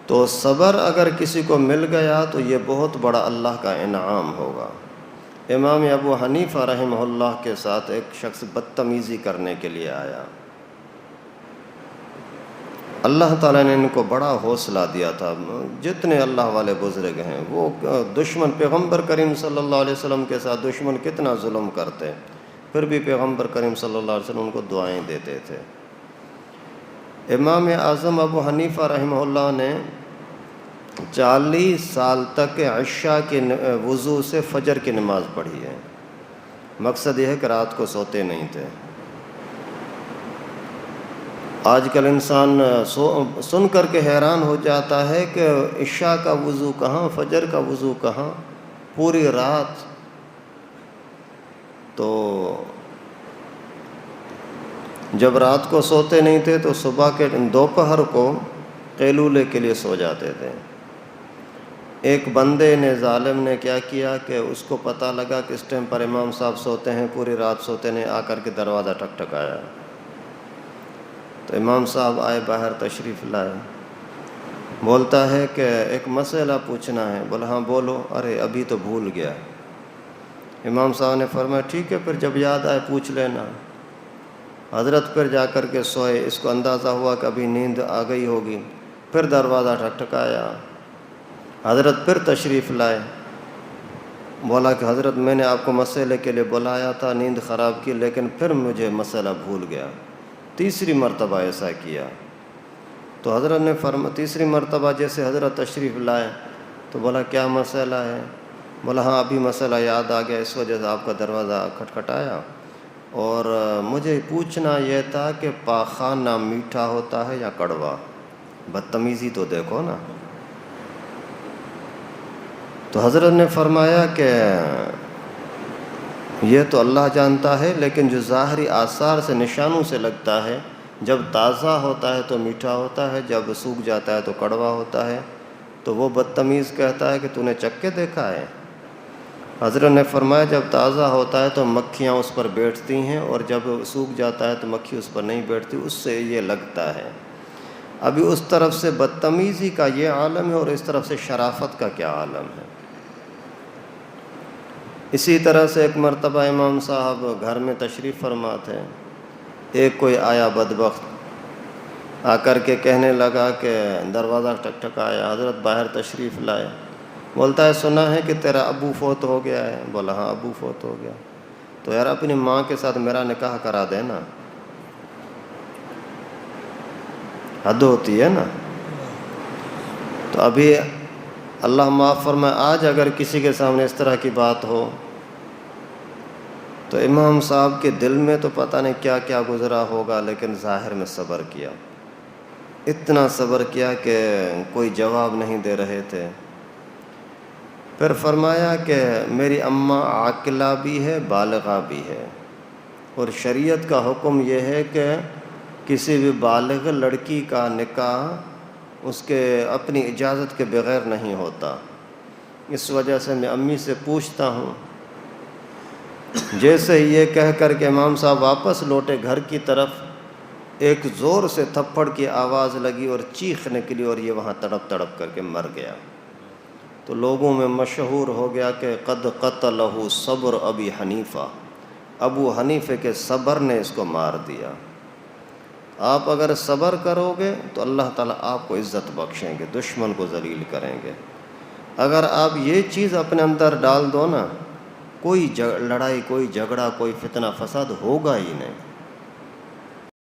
تو صبر اگر کسی کو مل گیا تو یہ بہت بڑا اللہ کا انعام ہوگا۔ امام ابو حنیفہ رحمہ اللہ کے ساتھ ایک شخص بدتمیزی کرنے کے لیے آیا، اللہ تعالیٰ نے ان کو بڑا حوصلہ دیا تھا۔ جتنے اللہ والے بزرگ ہیں وہ دشمن پیغمبر کریم صلی اللہ علیہ وسلم کے ساتھ دشمن کتنا ظلم کرتے، پھر بھی پیغمبر کریم صلی اللہ علیہ وسلم ان کو دعائیں دیتے تھے۔ امام اعظم ابو حنیفہ رحمہ اللہ نے 40 سال تک عشاء کے وضو سے فجر کی نماز پڑھی ہے۔ مقصد یہ ہے کہ رات کو سوتے نہیں تھے۔ آج کل انسان سن کر کے حیران ہو جاتا ہے کہ عشاء کا وضو کہاں، فجر کا وضو کہاں، پوری رات۔ تو جب رات کو سوتے نہیں تھے تو صبح کے دوپہر کو قیلولے کے لیے سو جاتے تھے۔ ایک بندے نے، ظالم نے کیا کیا کہ اس کو پتہ لگا کہ اس ٹائم پر امام صاحب سوتے ہیں، پوری رات سوتے نہیں، آ کر کے دروازہ ٹکٹکایا۔ تو امام صاحب آئے، باہر تشریف لائے، بولتا ہے کہ ایک مسئلہ پوچھنا ہے۔ بولا ہاں بولو۔ ارے ابھی تو بھول گیا۔ امام صاحب نے فرمایا ٹھیک ہے، پھر جب یاد آئے پوچھ لینا۔ حضرت پھر جا کر کے سوئے، اس کو اندازہ ہوا کہ ابھی نیند آ گئی ہوگی، پھر دروازہ ٹکٹکایا۔ حضرت پھر تشریف لائے، بولا کہ حضرت میں نے آپ کو مسئلے کے لیے بلایا تھا، نیند خراب کی، لیکن پھر مجھے مسئلہ بھول گیا۔ تیسری مرتبہ ایسا کیا تو حضرت نے تیسری مرتبہ جیسے حضرت تشریف لائے تو بولا کیا مسئلہ ہے؟ بولا ہاں ابھی مسئلہ یاد آ گیا، اس وجہ سے آپ کا دروازہ کھٹکھٹایا، اور مجھے پوچھنا یہ تھا کہ پاخانہ میٹھا ہوتا ہے یا کڑوا؟ بدتمیزی تو دیکھو نا۔ تو حضرت نے فرمایا کہ یہ تو اللہ جانتا ہے، لیکن جو ظاہری آثار سے، نشانوں سے لگتا ہے، جب تازہ ہوتا ہے تو میٹھا ہوتا ہے، جب سوکھ جاتا ہے تو کڑوا ہوتا ہے۔ تو وہ بدتمیز کہتا ہے کہ تو نے چکھ کے دیکھا ہے؟ حضرت نے فرمایا جب تازہ ہوتا ہے تو مکھیاں اس پر بیٹھتی ہیں، اور جب سوکھ جاتا ہے تو مکھی اس پر نہیں بیٹھتی، اس سے یہ لگتا ہے۔ ابھی اس طرف سے بدتمیزی کا یہ عالم ہے، اور اس طرف سے شرافت کا کیا عالم ہے۔ اسی طرح سے ایک مرتبہ امام صاحب گھر میں تشریف فرما تھے، ایک کوئی آیا بدبخت، آ کر کے کہنے لگا کہ دروازہ ٹکٹکایا، حضرت باہر تشریف لائے، بولتا ہے سنا ہے کہ تیرا ابو فوت ہو گیا ہے؟ بولا ہاں ابو فوت ہو گیا۔ تو یار اپنی ماں کے ساتھ میرا نکاح کرا دینا، حد ہوتی ہے نا۔ تو ابھی اللہ معاف فرمائے، آج اگر کسی کے سامنے اس طرح کی بات ہو تو امام صاحب کے دل میں تو پتہ نہیں کیا کیا گزرا ہوگا، لیکن ظاہر میں صبر کیا، اتنا صبر کیا کہ کوئی جواب نہیں دے رہے تھے۔ پھر فرمایا کہ میری اماں عاقلہ بھی ہے، بالغہ بھی ہے، اور شریعت کا حکم یہ ہے کہ کسی بھی بالغ لڑکی کا نکاح اس کے اپنی اجازت کے بغیر نہیں ہوتا۔ اس وجہ سے میں امی سے پوچھتا ہوں۔ جیسے یہ کہہ کر کے امام صاحب واپس لوٹے گھر کی طرف، ایک زور سے تھپڑ کی آواز لگی اور چیخ نکلی، اور یہ وہاں تڑپ تڑپ کر کے مر گیا۔ تو لوگوں میں مشہور ہو گیا کہ قد قتلہ صبر ابی حنیفہ، ابو حنیفے کے صبر نے اس کو مار دیا۔ آپ اگر صبر کرو گے تو اللہ تعالیٰ آپ کو عزت بخشیں گے، دشمن کو ذلیل کریں گے۔ اگر آپ یہ چیز اپنے اندر ڈال دو نا، کوئی لڑائی، کوئی جھگڑا، کوئی فتنہ فساد ہوگا ہی نہیں۔